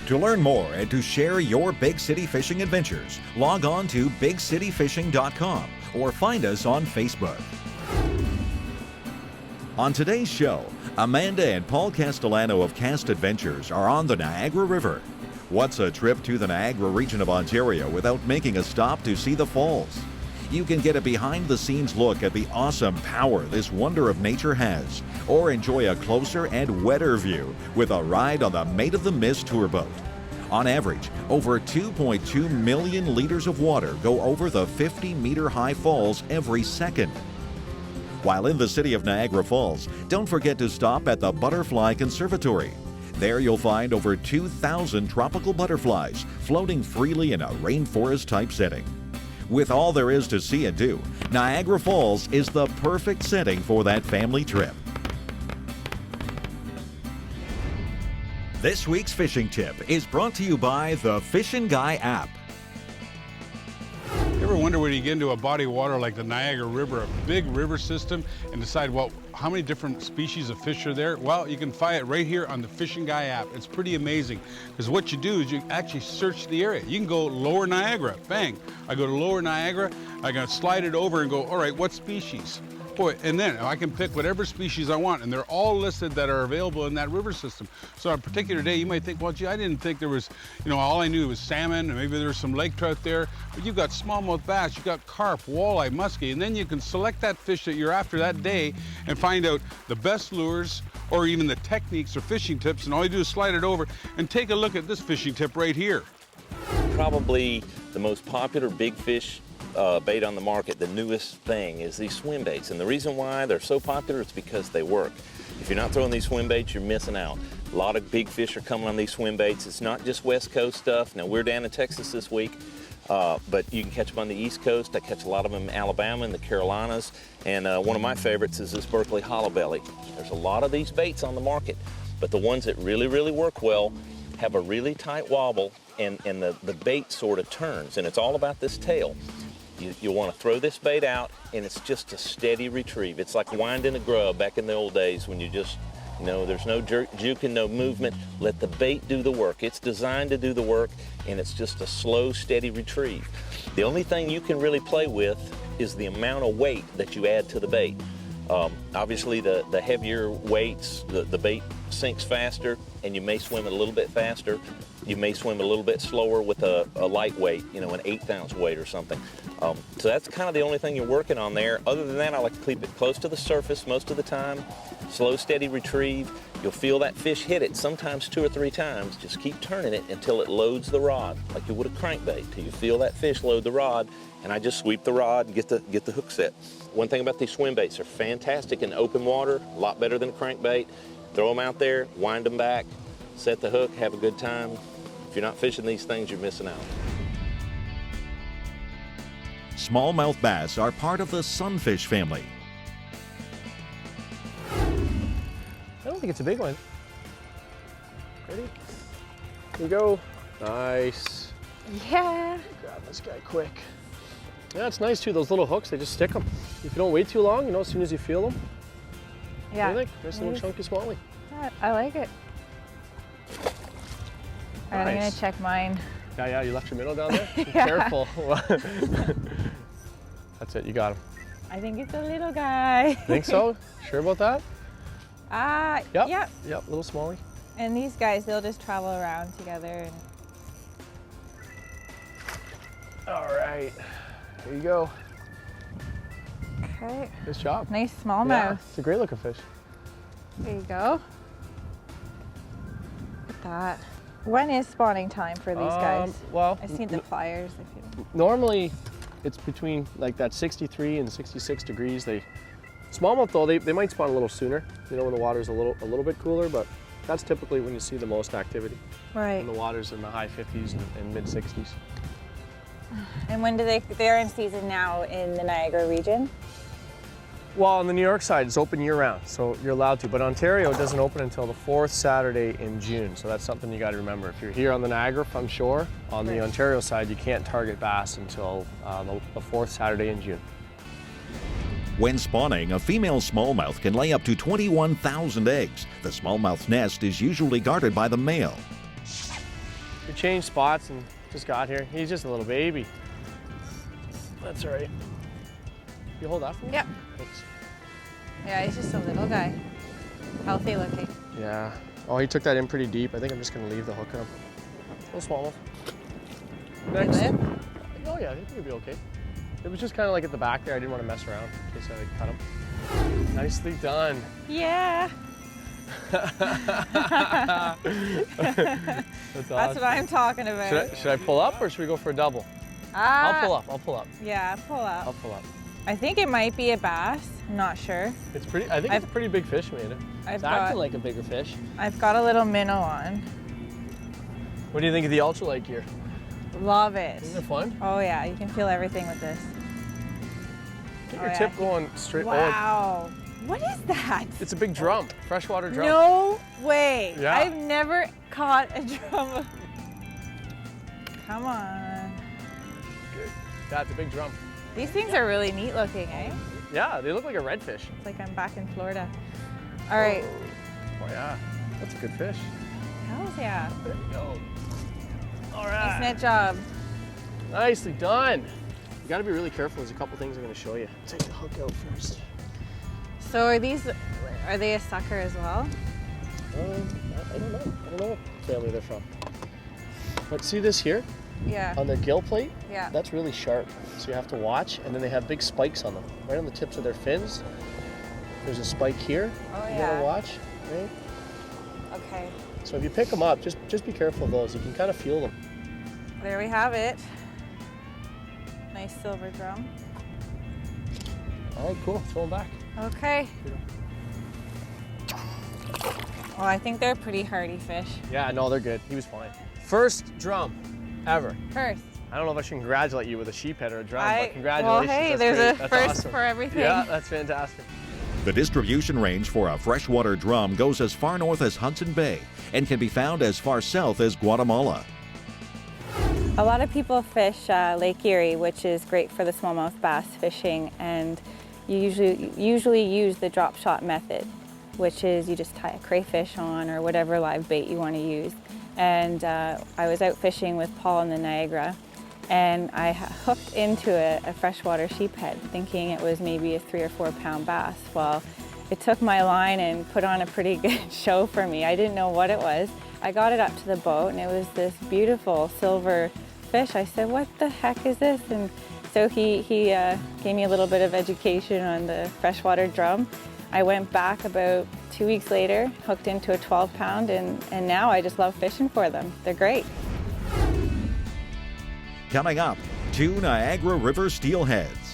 To learn more and to share your big city fishing adventures, log on to bigcityfishing.com or find us on Facebook. On today's show, Amanda and Paul Castellano of Cast Adventures are on the Niagara River. What's a trip to the Niagara region of Ontario without making a stop to see the falls? You can get a behind-the-scenes look at the awesome power this wonder of nature has, or enjoy a closer and wetter view with a ride on the Maid of the Mist tour boat. On average, over 2.2 million liters of water go over the 50-meter-high falls every second. While in the city of Niagara Falls, don't forget to stop at the Butterfly Conservatory. There you'll find over 2,000 tropical butterflies floating freely in a rainforest-type setting. With all there is to see and do, Niagara Falls is the perfect setting for that family trip. This week's fishing tip is brought to you by the Fishin' Guy app. You ever wonder when you get into a body of water like the Niagara River, a big river system, and decide, well, how many different species of fish are there? Well, you can find it right here on the Fishin' Guy app. It's pretty amazing, because what you do is you actually search the area. You can go Lower Niagara, bang. I go to Lower Niagara, I can slide it over and go, all right, what species? Boy, and then I can pick whatever species I want, and they're all listed that are available in that river system. So on a particular day, you might think, well, gee, I didn't think there was, all I knew was salmon, and maybe there's some lake trout there, but you've got smallmouth bass, you've got carp, walleye, muskie, and then you can select that fish that you're after that day and find out the best lures or even the techniques or fishing tips, and all you do is slide it over and take a look at this fishing tip right here. Probably the most popular big fish bait on the market, the newest thing, is these swim baits. And the reason why they're so popular is because they work. If you're not throwing these swim baits, you're missing out. A lot of big fish are coming on these swim baits. It's not just West Coast stuff. Now, we're down in Texas this week, but you can catch them on the East Coast. I catch a lot of them in Alabama and the Carolinas. And one of my favorites is this Berkley Hollow Belly. There's a lot of these baits on the market, but the ones that really, really work well have a really tight wobble, and the bait sort of turns, and it's all about this tail. You'll want to throw this bait out, and it's just a steady retrieve. It's like winding a grub back in the old days when you just, there's no juking, no movement. Let the bait do the work. It's designed to do the work, and it's just a slow, steady retrieve. The only thing you can really play with is the amount of weight that you add to the bait. Obviously, the heavier weights, the bait sinks faster, and you may swim it a little bit faster. You may swim a little bit slower with a lightweight, an 1/8 ounce weight or something. So that's kind of the only thing you're working on there. Other than that, I like to keep it close to the surface most of the time. Slow, steady retrieve. You'll feel that fish hit it sometimes 2 or 3 times. Just keep turning it until it loads the rod, like you would a crankbait, till you feel that fish load the rod. And I just sweep the rod and get the hook set. One thing about these swim baits, they're fantastic in open water, a lot better than a crankbait. Throw them out there, wind them back, set the hook, have a good time. If you're not fishing these things, you're missing out. Smallmouth bass are part of the sunfish family. I don't think it's a big one. Ready? Here you go. Nice. Yeah. Grab this guy quick. Yeah, it's nice too. Those little hooks, they just stick them. If you don't wait too long, as soon as you feel them. Yeah. What do you think? Nice little chunky smallie. Yeah, I like it. All right, I'm gonna Nice. check mine. Yeah, you left your minnow down there? Be Yeah. Careful. That's it, you got him. I think it's a little guy. Think so? Sure about that? Yep. Yep, little smallie. And these guys, they'll just travel around together. And All right, here you go. okay. Nice job. Nice Yeah, smallmouth. it's a great looking fish. There you go. Look at that. When is spawning time for these guys? Well, I've seen the flyers. normally it's between like that 63 and 66 degrees. Smallmouth though, they might spawn a little sooner, when the water's a little bit cooler, but that's typically when you see the most activity. Right. When the water's in the high 50s and mid 60s. And when do they're in season now in the Niagara region? Well, on the New York side, it's open year-round, so you're allowed to. But Ontario doesn't open until the 4th Saturday in June, so that's something you got to remember. If you're here on the Niagara from shore, on the Ontario side, you can't target bass until the 4th Saturday in June. When spawning, a female smallmouth can lay up to 21,000 eggs. The smallmouth nest is usually guarded by the male. We changed spots and just got here. He's just a little baby. That's all right. You hold that for me? Yep. Thanks. Yeah, he's just a little guy. Healthy looking. Yeah. Oh, he took that in pretty deep. I think I'm just gonna leave the hook on him. Little small one. They Next. live? Oh yeah, I think he'll be okay. It was just kind of like at the back there. I didn't want to mess around in case I like, cut him. Nicely done. Yeah. That's That's awesome. what I'm talking about. Should I pull up or should we go for a double? Ah, I'll pull up. I'll pull up. Yeah, pull up. I'll pull up. I think it might be a bass. I'm not sure. It's pretty. I think it's a pretty big fish, made it. I've It's got- acting like a bigger fish. I've got a little minnow on. What do you think of the ultralight gear? Love it. Isn't it fun? Oh yeah, you can feel everything with this. Get Oh, your yeah. tip going straight. Oh, Wow. What is that? it's a big drum, freshwater drum. No way. Yeah. I've never caught a drum. Come on. Good. Yeah, it's a big drum. These things are really neat looking, eh? Yeah, they look like a redfish. It's like I'm back in Florida. All right. Oh yeah, that's a good fish. Hells yeah. There you go. All Nice right. net job. Nicely done. You got to be really careful. There's a couple things I'm going to show you. Take the hook out first. So are they a sucker as well? I don't know. I don't know what family they're from. But see this here Yeah. on their gill plate? Yeah. That's really sharp. So you have to watch. And then they have big spikes on them, right on the tips of their fins. There's a spike here. Oh, You yeah. gotta watch, right? Okay. So if you pick them up, just be careful of those. You can kind of feel them. There we have it. Nice silver drum. All right, cool. Throw them back. Okay. Well, I think they're pretty hardy fish. Yeah, no, they're good. He was fine. First drum ever. First. I don't know if I should congratulate you with a sheephead or a drum, Well, but congratulations. hey, That's there's great. a That's first awesome. for everything. Yeah, that's fantastic. The distribution range for a freshwater drum goes as far north as Hudson Bay and can be found as far south as Guatemala. A lot of people fish Lake Erie, which is great for the smallmouth bass fishing, and you usually use the drop shot method, which is you just tie a crayfish on or whatever live bait you want to use. And I was out fishing with Paul in the Niagara, and I hooked into a freshwater sheephead, thinking it was maybe a 3 or 4 pound bass. Well, it took my line and put on a pretty good show for me. I didn't know what it was. I got it up to the boat, and it was this beautiful silver fish. I said, "What the heck is this?" And so he gave me a little bit of education on the freshwater drum. I went back about 2 weeks later, hooked into a 12 pound, and now I just love fishing for them. They're great. Coming up, 2 Niagara River steelheads.